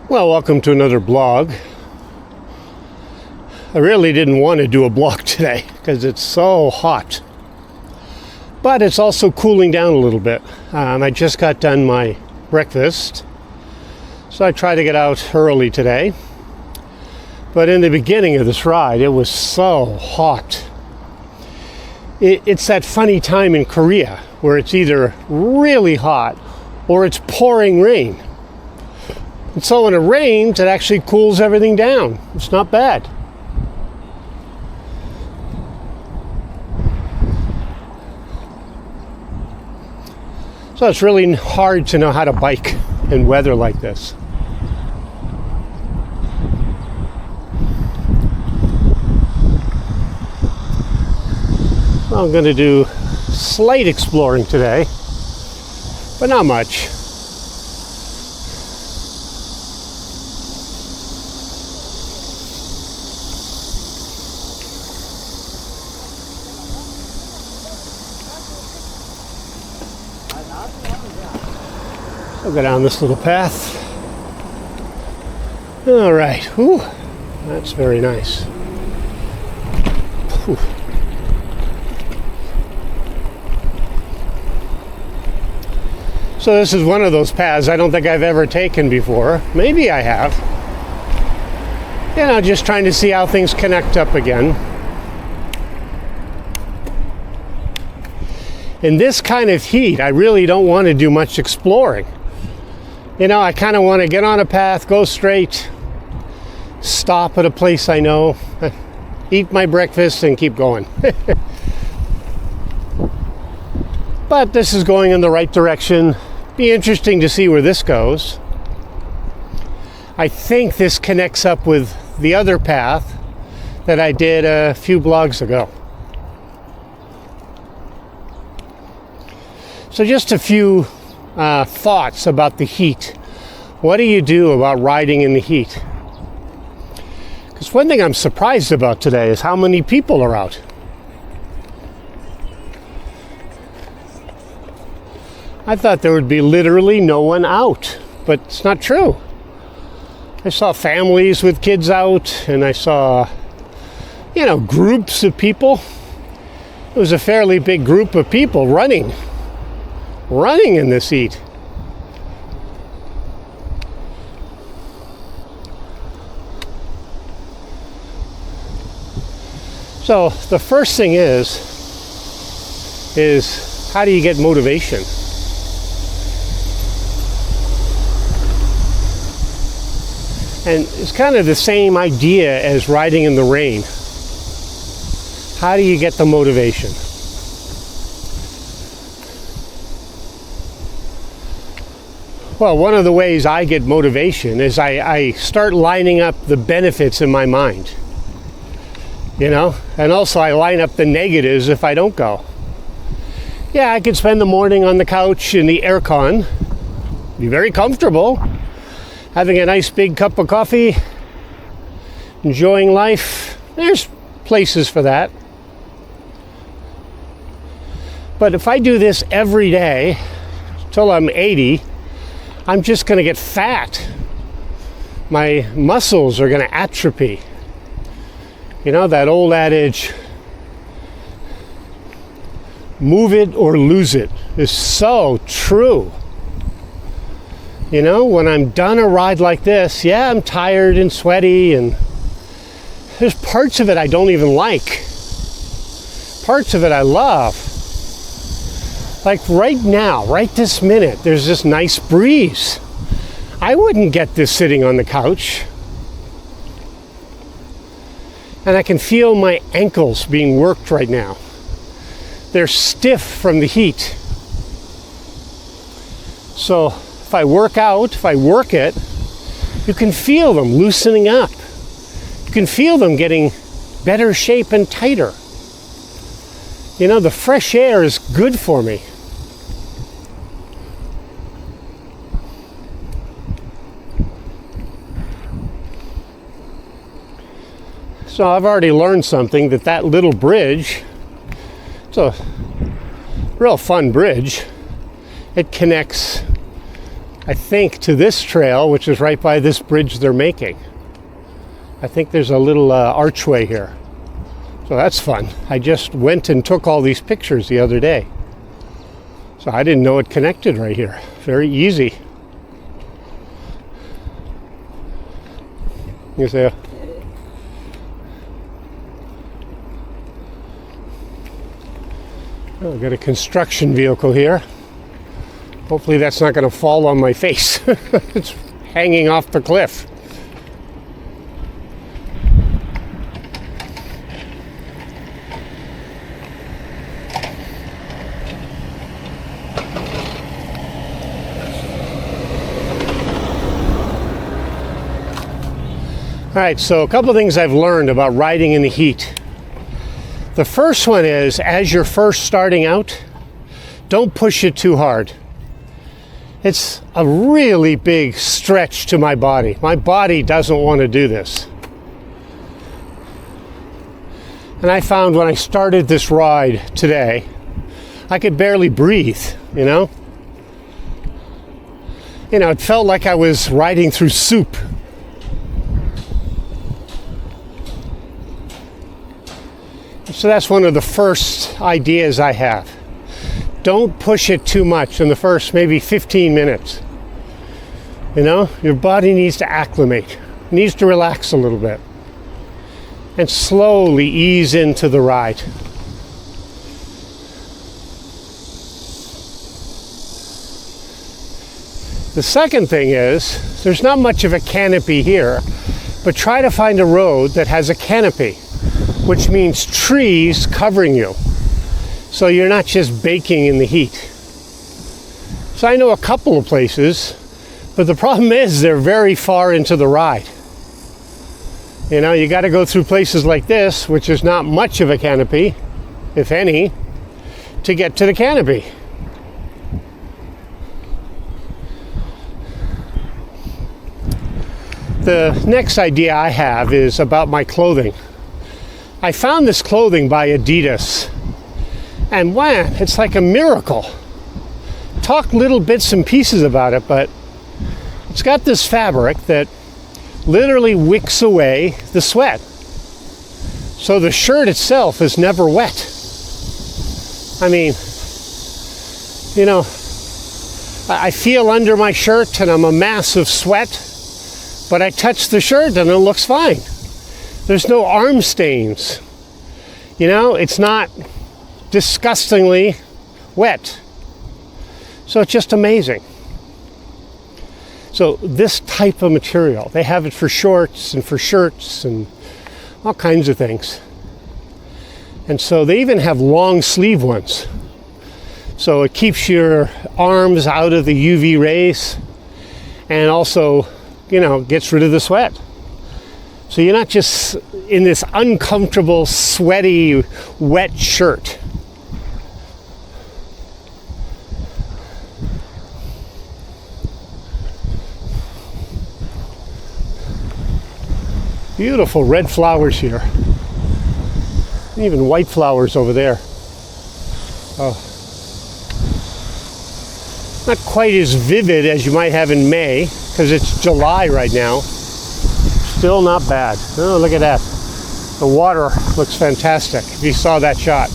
Well, welcome to another blog. I really didn't want to do a blog today because it's so hot. But it's also cooling down a little bit. I just got done my breakfast, so I tried to get out early today. But in the beginning of this ride, it was so hot. It's that funny time in Korea where it's either really hot or it's pouring rain. And so when it rains, it actually cools everything down. It's not bad. So it's really hard to know how to bike in weather like this. Well, I'm going to do slight exploring today, but not much. I'll go down this little path. All right. Whew. That's very nice. Whew. So this is one of those paths I don't think I've ever taken before. Maybe I have. You know, just trying to see how things connect up again. In this kind of heat, I really don't want to do much exploring. You know, I kind of want to get on a path, go straight, stop at a place I know, eat my breakfast, and keep going. But this is going in the right direction. Be interesting to see where this goes. I think this connects up with the other path that I did a few blogs ago. So just a few thoughts about the heat. What do you do about riding in the heat? Because one thing I'm surprised about today is how many people are out. I thought there would be literally no one out, but it's not true. I saw families with kids out, and I saw, groups of people. It was a fairly big group of people running in this heat. So the first thing is how do you get motivation? And it's kind of the same idea as riding in the rain. How do you get the motivation? Well, one of the ways I get motivation is I start lining up the benefits in my mind. And also I line up the negatives if I don't go. Yeah, I could spend the morning on the couch in the aircon, be very comfortable, having a nice big cup of coffee, enjoying life. There's places for that. But if I do this every day till I'm 80, I'm just going to get fat. My muscles are going to atrophy. That old adage, move it or lose it, is so true. When I'm done a ride like this, yeah, I'm tired and sweaty, and there's parts of it I don't even like. Parts of it I love. Like right now, right this minute, there's this nice breeze. I wouldn't get this sitting on the couch. And I can feel my ankles being worked right now. They're stiff from the heat. So if I work it, you can feel them loosening up. You can feel them getting better shape and tighter. The fresh air is good for me. So I've already learned something, that little bridge, it's a real fun bridge. It connects I think, to this trail, which is right by this bridge they're making. I think there's a little archway here. So that's fun. I just went and took all these pictures the other day. So I didn't know it connected right here. Very easy. You say, oh, we've got a construction vehicle here. Hopefully that's not going to fall on my face. It's hanging off the cliff. All right, so a couple of things I've learned about riding in the heat. The first one is, as you're first starting out, don't push it too hard. It's a really big stretch to my body. My body doesn't want to do this. And I found when I started this ride today, I could barely breathe, you know? It felt like I was riding through soup. So that's one of the first ideas I have. Don't push it too much in the first maybe 15 minutes. Your body needs to acclimate, needs to relax a little bit, and slowly ease into the ride. The second thing is, there's not much of a canopy here, but try to find a road that has a canopy, which means trees covering you, so you're not just baking in the heat. So I know a couple of places, but the problem is they're very far into the ride. You got to go through places like this, which is not much of a canopy, if any, to get to the canopy. The next idea I have is about my clothing. I found this clothing by Adidas, and wow, it's like a miracle. Talk little bits and pieces about it, but it's got this fabric that literally wicks away the sweat. So the shirt itself is never wet. I mean, I feel under my shirt and I'm a mass of sweat, but I touch the shirt and it looks fine. There's no arm stains. It's not disgustingly wet. So it's just amazing. So this type of material, they have it for shorts and for shirts and all kinds of things. And so they even have long sleeve ones. So it keeps your arms out of the UV rays and also, gets rid of the sweat. So you're not just in this uncomfortable, sweaty, wet shirt. Beautiful red flowers here. Even white flowers over there. Oh. Not quite as vivid as you might have in May, because it's July right now. Still not bad. Oh, look at that. The water looks fantastic, if you saw that shot.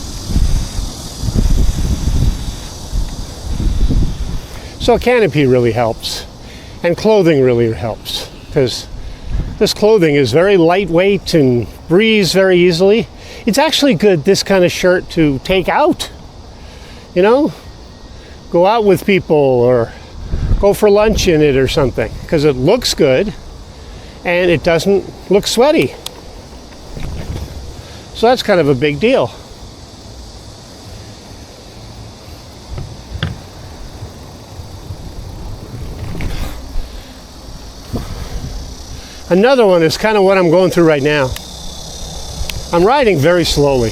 So canopy really helps, and clothing really helps, because this clothing is very lightweight and breathes very easily. It's actually good, this kind of shirt, to take out. Go out with people or go for lunch in it or something, because it looks good and it doesn't look sweaty. So that's kind of a big deal. Another one is kind of what I'm going through right now. I'm riding very slowly,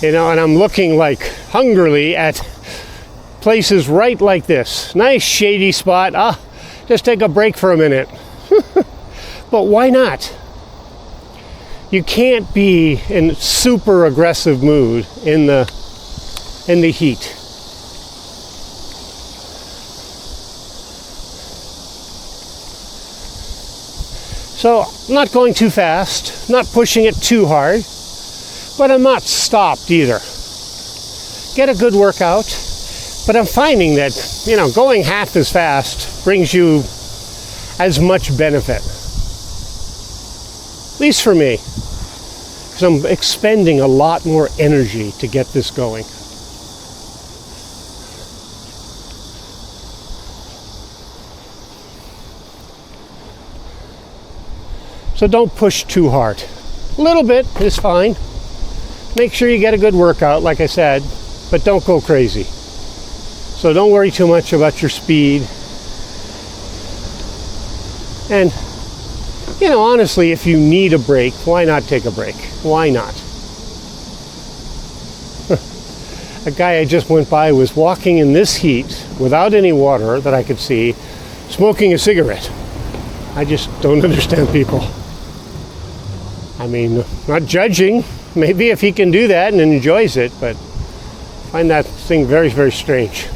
and I'm looking like hungrily at places right like this. Nice shady spot. Just take a break for a minute. But why not? You can't be in super aggressive mood in the heat. So I'm not going too fast, not pushing it too hard, but I'm not stopped either. Get a good workout, but I'm finding that, going half as fast brings you as much benefit. At least for me, because I'm expending a lot more energy to get this going. So don't push too hard. A little bit is fine. Make sure you get a good workout, like I said, but don't go crazy. So don't worry too much about your speed. And, honestly, if you need a break, why not take a break? Why not? A guy I just went by was walking in this heat without any water that I could see, smoking a cigarette. I just don't understand people. I mean, not judging. Maybe if he can do that and enjoys it, but I find that thing very, very strange.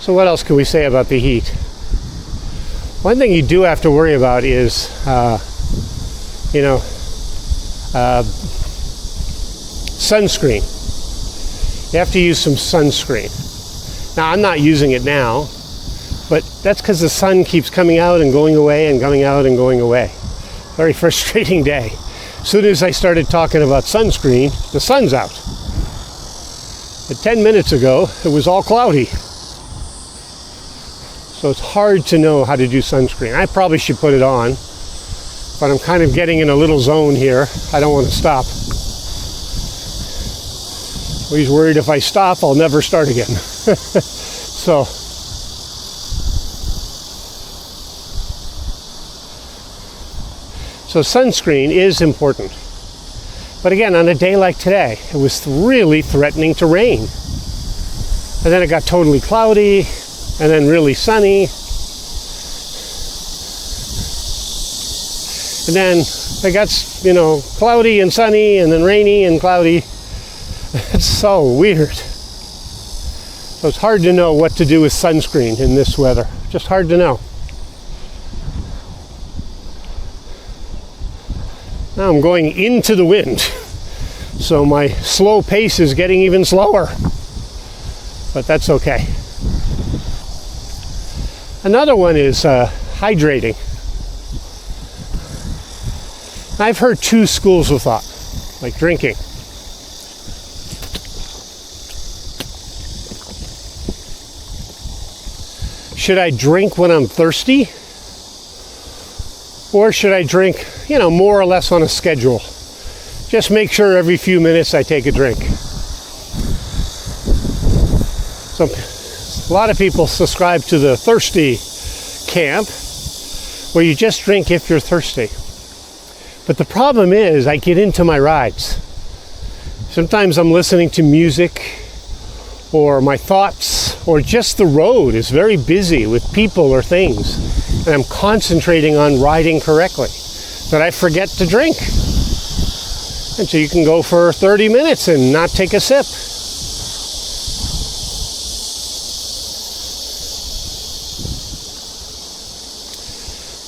So what else can we say about the heat? One thing you do have to worry about is, sunscreen. You have to use some sunscreen. Now, I'm not using it now, but that's because the sun keeps coming out and going away and coming out and going away. Very frustrating day. As soon as I started talking about sunscreen, the sun's out. But 10 minutes ago, it was all cloudy. So it's hard to know how to do sunscreen. I probably should put it on, but I'm kind of getting in a little zone here. I don't want to stop. He's worried if I stop, I'll never start again. So sunscreen is important. But again, on a day like today, it was really threatening to rain. And then it got totally cloudy, and then really sunny. And then it got, cloudy and sunny, and then rainy and cloudy. It's so weird. So it's hard to know what to do with sunscreen in this weather. Just hard to know. Now I'm going into the wind. So my slow pace is getting even slower. But that's okay. Another one is hydrating. I've heard two schools of thought, like drinking. Should I drink when I'm thirsty? Or should I drink, more or less on a schedule? Just make sure every few minutes I take a drink. So a lot of people subscribe to the thirsty camp, where you just drink if you're thirsty. But the problem is, I get into my rides. Sometimes I'm listening to music, or my thoughts, or just the road is very busy with people or things, and I'm concentrating on riding correctly, that I forget to drink. And so you can go for 30 minutes and not take a sip.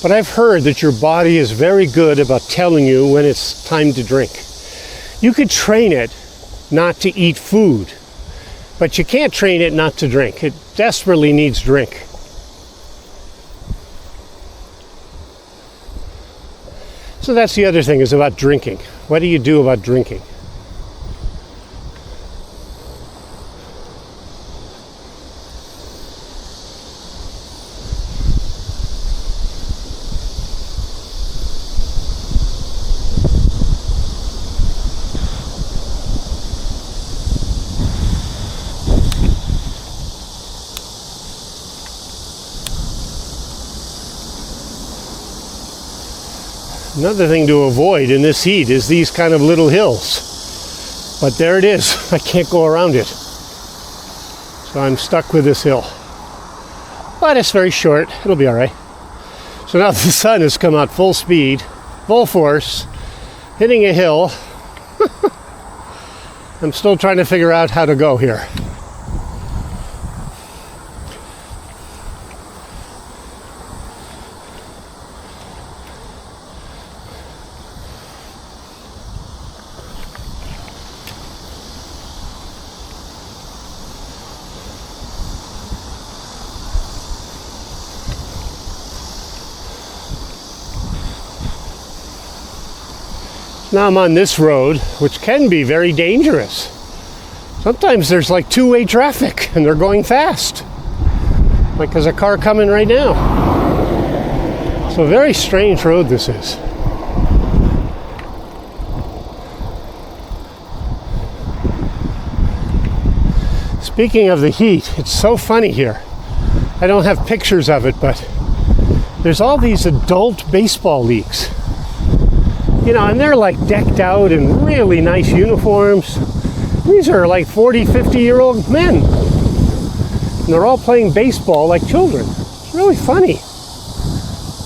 But I've heard that your body is very good about telling you when it's time to drink. You could train it not to eat food, but you can't train it not to drink. It desperately needs drink. So that's the other thing, is about drinking. What do you do about drinking? Another thing to avoid in this heat is these kind of little hills. But there it is. I can't go around it. So I'm stuck with this hill. But it's very short. It'll be all right. So now the sun has come out full speed, full force. hitting a hill. I'm still trying to figure out how to go here. Now I'm on this road, which can be very dangerous. Sometimes there's like two-way traffic and they're going fast. Like there's a car coming right now. So a very strange road this is. Speaking of the heat, it's so funny here. I don't have pictures of it, but there's all these adult baseball leagues. You know, and they're like decked out in really nice uniforms. These are like 40, 50-year-old men. And they're all playing baseball like children. It's really funny.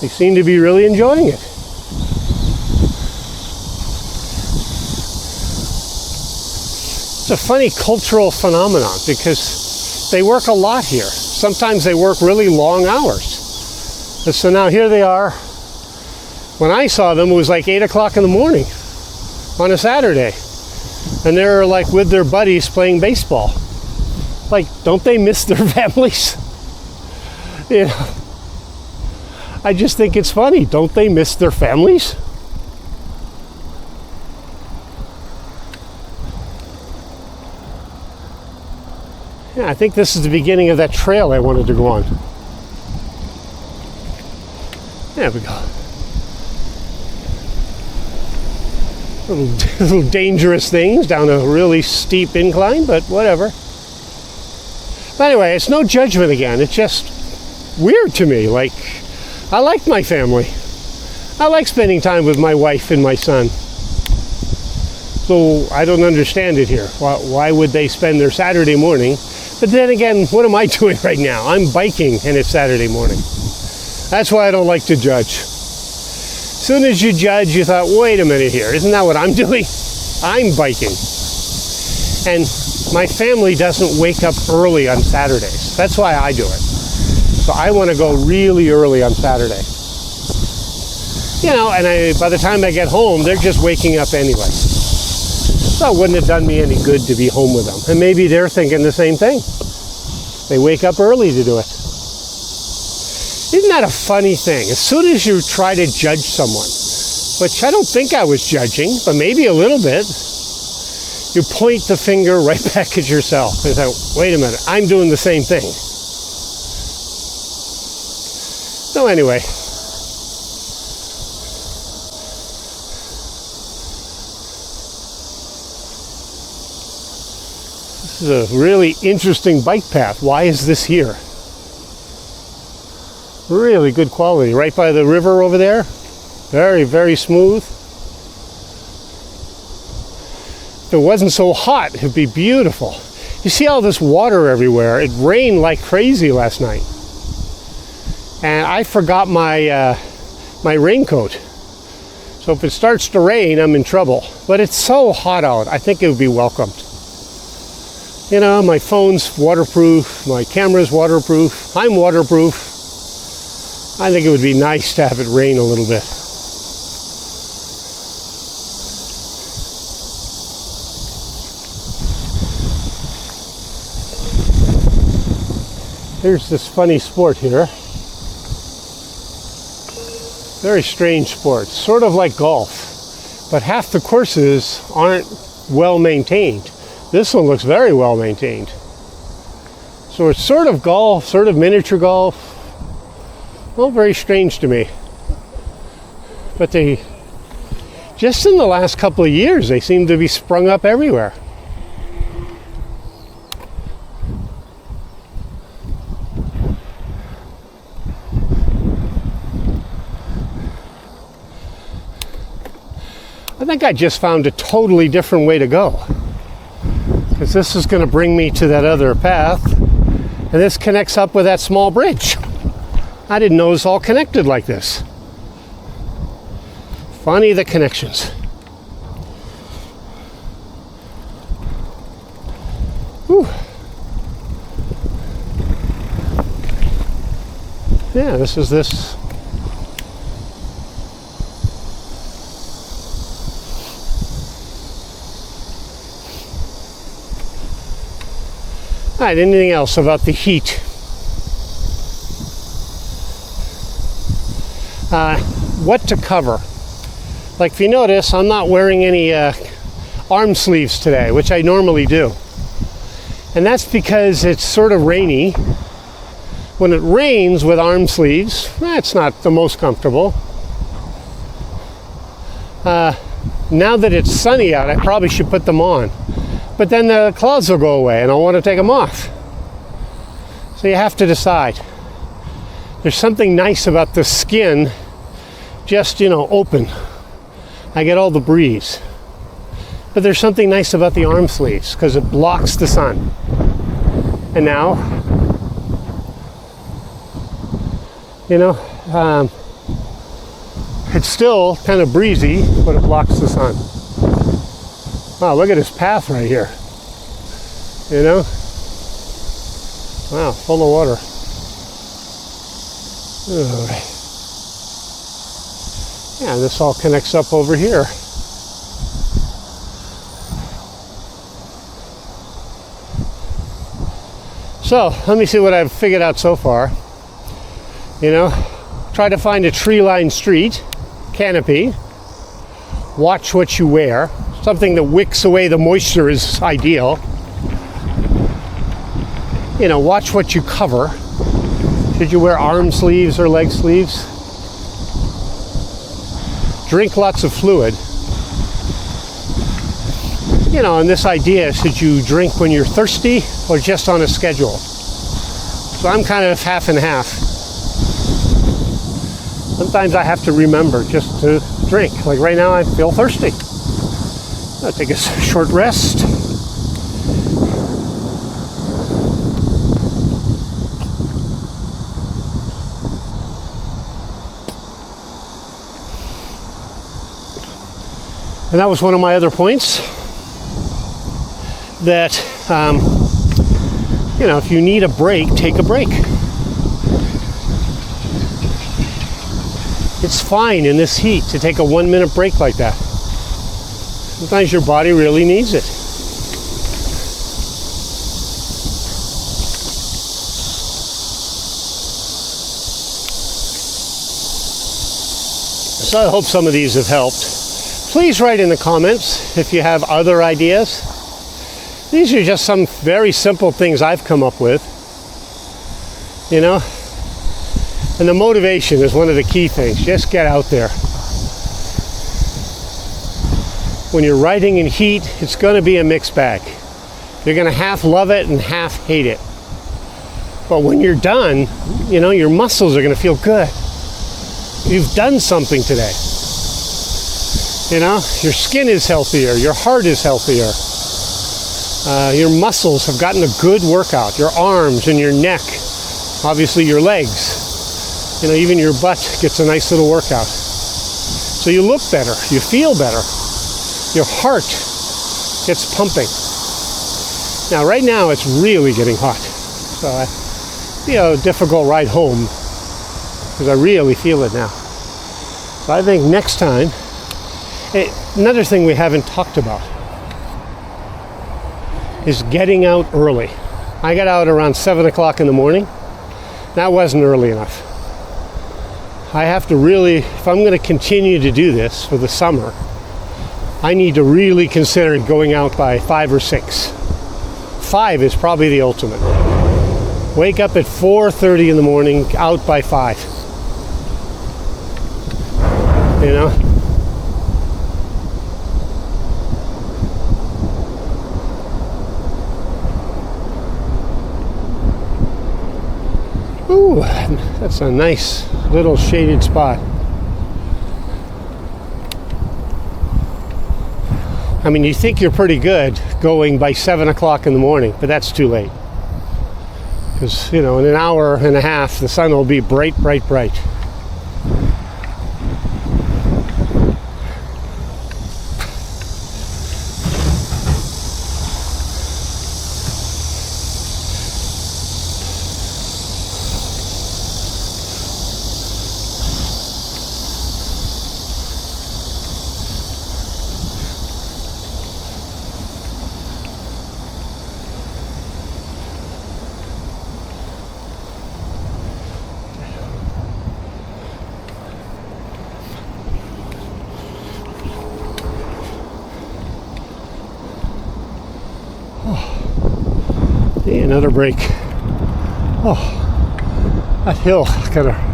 They seem to be really enjoying it. It's a funny cultural phenomenon because they work a lot here. Sometimes they work really long hours. And so now here they are. When I saw them, it was like 8 o'clock in the morning on a Saturday. And they're like with their buddies playing baseball. Like, don't they miss their families? You know, I just think it's funny. Don't they miss their families? Yeah, I think this is the beginning of that trail I wanted to go on. There we go. Little dangerous things down a really steep incline, but whatever. But anyway, it's no judgment again. It's just weird to me. Like, I like my family. I like spending time with my wife and my son. So I don't understand it here. Why would they spend their Saturday morning? But then again, what am I doing right now? I'm biking and it's Saturday morning. That's why I don't like to judge. As soon as you judge, you thought, wait a minute here, isn't that what I'm doing? I'm biking. And my family doesn't wake up early on Saturdays. That's why I do it. So I want to go really early on Saturday. You know, and by the time I get home, they're just waking up anyway. So it wouldn't have done me any good to be home with them. And maybe they're thinking the same thing. They wake up early to do it. Isn't that a funny thing? As soon as you try to judge someone, which I don't think I was judging, but maybe a little bit, you point the finger right back at yourself and say, wait a minute, I'm doing the same thing. So anyway, this is a really interesting bike path. Why is this here? Really good quality. Right by the river over there. Very, very smooth. If it wasn't so hot, it'd be beautiful. You see all this water everywhere. It rained like crazy last night. And I forgot my my raincoat. So if it starts to rain, I'm in trouble. But it's so hot out, I think it would be welcomed. You know, my phone's waterproof, my camera's waterproof, I'm waterproof. I think it would be nice to have it rain a little bit. Here's this funny sport here. Very strange sport, sort of like golf, but half the courses aren't well maintained. This one looks very well maintained. So it's sort of golf, sort of miniature golf. Well, very strange to me. But they, just in the last couple of years, they seem to be sprung up everywhere. I think I just found a totally different way to go. Because this is going to bring me to that other path. And this connects up with that small bridge. I didn't know it was all connected like this. Funny, the connections. Whew. Yeah, this is this. All right, anything else about the heat? What to cover? Like, if you notice, I'm not wearing any arm sleeves today, which I normally do. And that's because it's sort of rainy. When it rains with arm sleeves, it's not the most comfortable. Now that it's sunny out, I probably should put them on. But then the clouds will go away and I'll want to take them off. So you have to decide. There's something nice about the skin, just, open. I get all the breeze. But there's something nice about the arm sleeves because it blocks the sun. And now, it's still kind of breezy, but it blocks the sun. Wow, look at this path right here. Wow, full of water. All right. Yeah, this all connects up over here. So, let me see what I've figured out so far. Try to find a tree-lined street, canopy. Watch what you wear. Something that wicks away the moisture is ideal. Watch what you cover. Should you wear arm sleeves or leg sleeves? Drink lots of fluid. And this idea, should you drink when you're thirsty or just on a schedule? So I'm kind of half and half. Sometimes I have to remember just to drink. Like right now I feel thirsty. I'll take a short rest. And that was one of my other points, that, if you need a break, take a break. It's fine in this heat to take a 1-minute break like that. Sometimes your body really needs it. So I hope some of these have helped. Please write in the comments if you have other ideas. These are just some very simple things I've come up with. And the motivation is one of the key things. Just get out there. When you're riding in heat, it's going to be a mixed bag. You're going to half love it and half hate it. But when you're done, your muscles are going to feel good. You've done something today. Your skin is healthier, your heart is healthier. Your muscles have gotten a good workout. Your arms and your neck, obviously your legs. Even your butt gets a nice little workout. So you look better, you feel better. Your heart gets pumping. Now, right now, it's really getting hot. So, difficult ride home because I really feel it now. So I think next time, another thing we haven't talked about is getting out early. I got out around 7 o'clock in the morning. That wasn't early enough. I have to really, if I'm going to continue to do this for the summer, I need to really consider going out by 5 or 6. 5 is probably the ultimate. Wake up at 4:30 in the morning, out by 5. Ooh, that's a nice little shaded spot. I mean, you think you're pretty good going by 7 o'clock in the morning, but that's too late. Because, in an hour and a half, the sun will be bright, bright, bright. Oh, yeah, another break. Oh, that hill kind of.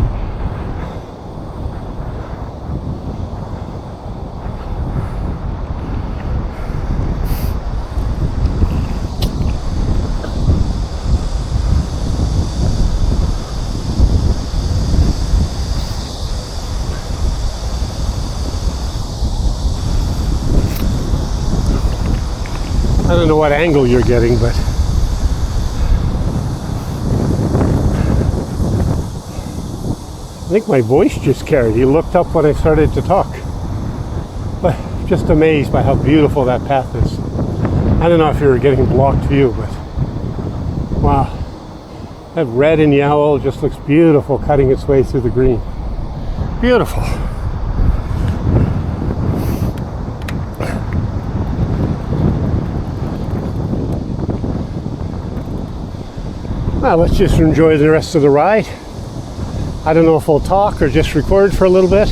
I don't know what angle you're getting, but I think my voice just carried. You looked up when I started to talk. But just amazed by how beautiful that path is. I don't know if you were getting blocked view, but wow. That red and yellow just looks beautiful cutting its way through the green. Beautiful. Well, let's just enjoy the rest of the ride. I don't know if we'll talk or just record for a little bit.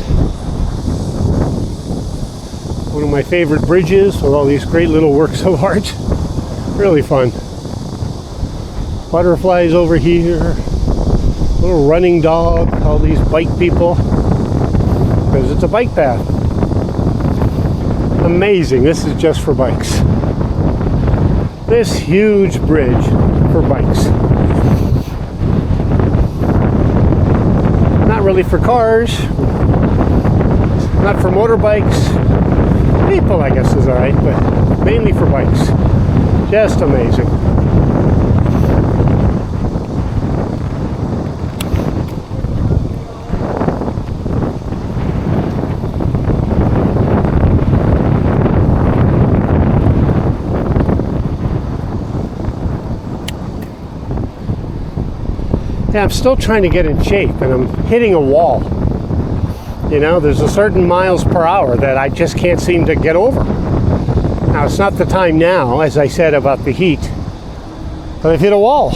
One of my favorite bridges with all these great little works of art. Really fun. Butterflies over here. Little running dog. All these bike people. Because it's a bike path. Amazing. This is just for bikes. This huge bridge for bikes. Not really for cars, not for motorbikes. People, I guess, is alright, but mainly for bikes. Just amazing. Yeah, I'm still trying to get in shape, and I'm hitting a wall. You know, there's a certain miles per hour that I just can't seem to get over. Now, it's not the time now, as I said about the heat, but I've hit a wall.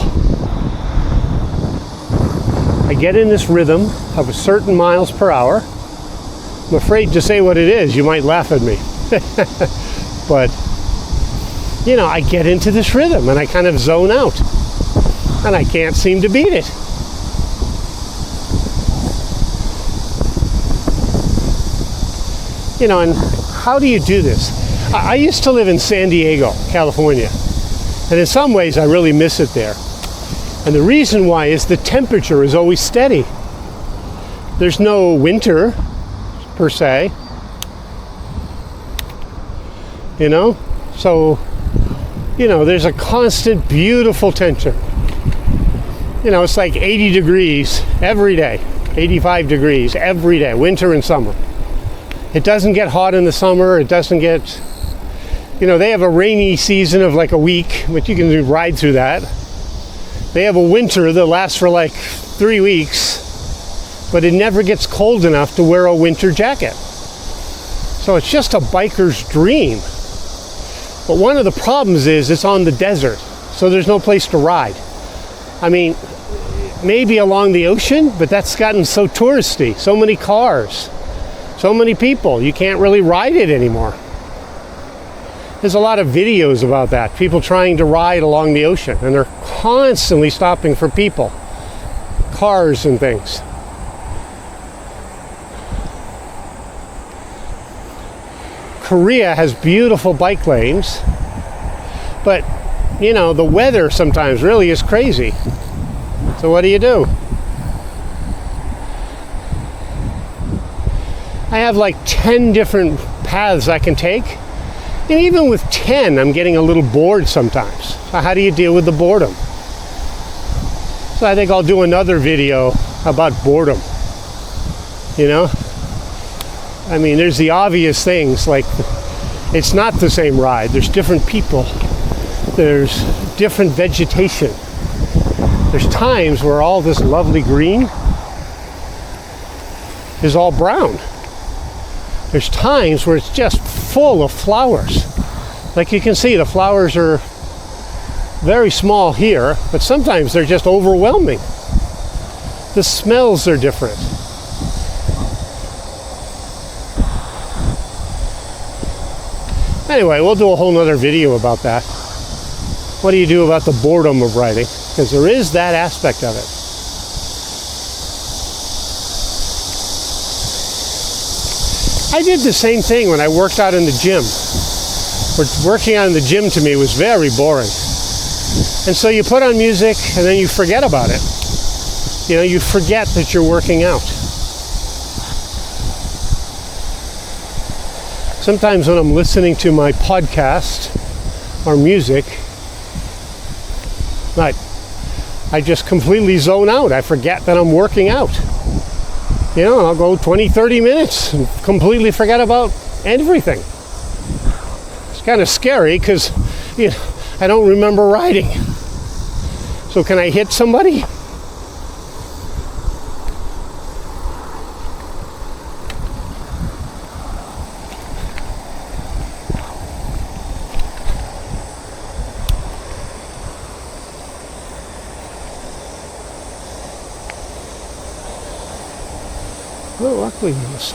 I get in this rhythm of a certain miles per hour. I'm afraid to say what it is. You might laugh at me. But, you know, I get into this rhythm, and I kind of zone out. And I can't seem to beat it. You know, and how do you do this? I used to live in San Diego, California. And in some ways, I really miss it there. And the reason why is the temperature is always steady. There's no winter, per se. You know? So, you know, there's a constant, beautiful temperature. You know, it's like 80 degrees every day. 85 degrees every day, winter and summer. It doesn't get hot in the summer. It doesn't get, you know, they have a rainy season of like a week, but you can ride through that. They have a winter that lasts for like 3 weeks, but it never gets cold enough to wear a winter jacket. So it's just a biker's dream. But one of the problems is it's on the desert, so there's no place to ride. I mean, maybe along the ocean, but that's gotten so touristy, so many cars. So many people, you can't really ride it anymore. There's a lot of videos about that, people trying to ride along the ocean, and they're constantly stopping for people, cars and things. Korea has beautiful bike lanes, but, you know, the weather sometimes really is crazy. So what do? I have like 10 different paths I can take. And even with 10, I'm getting a little bored sometimes. So how do you deal with the boredom? So I think I'll do another video about boredom. You know? I mean, there's the obvious things, like it's not the same ride. There's different people. There's different vegetation. There's times where all this lovely green is all brown. There's times where it's just full of flowers. Like you can see, the flowers are very small here, but sometimes they're just overwhelming. The smells are different. Anyway, we'll do a whole nother video about that. what do you do about the boredom of writing? Because there is that aspect of it. I did the same thing when I worked out in the gym. Working out in the gym to me was very boring. And so you put on music and then you forget about it. You know, you forget that you're working out. Sometimes when I'm listening to my podcast or music, I just completely zone out. I forget that I'm working out. You know, I'll go 20, 30 minutes and completely forget about everything. It's kind of scary because, you know, I don't remember riding. So can I hit somebody? Well, luckily, yes.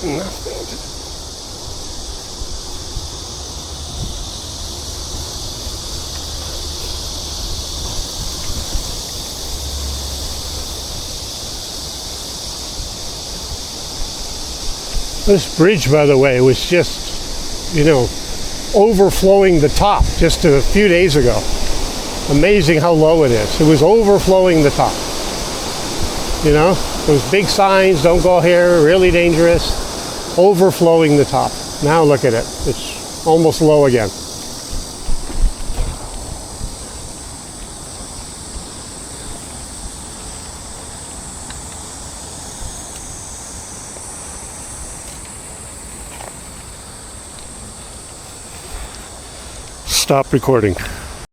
Nothing. This bridge, by the way, was just, you know, overflowing the top just a few days ago. Amazing how low it is. It was overflowing the top. You know, those big signs, don't go here, really dangerous. Overflowing the top. Now look at it. It's almost low again. Stop recording.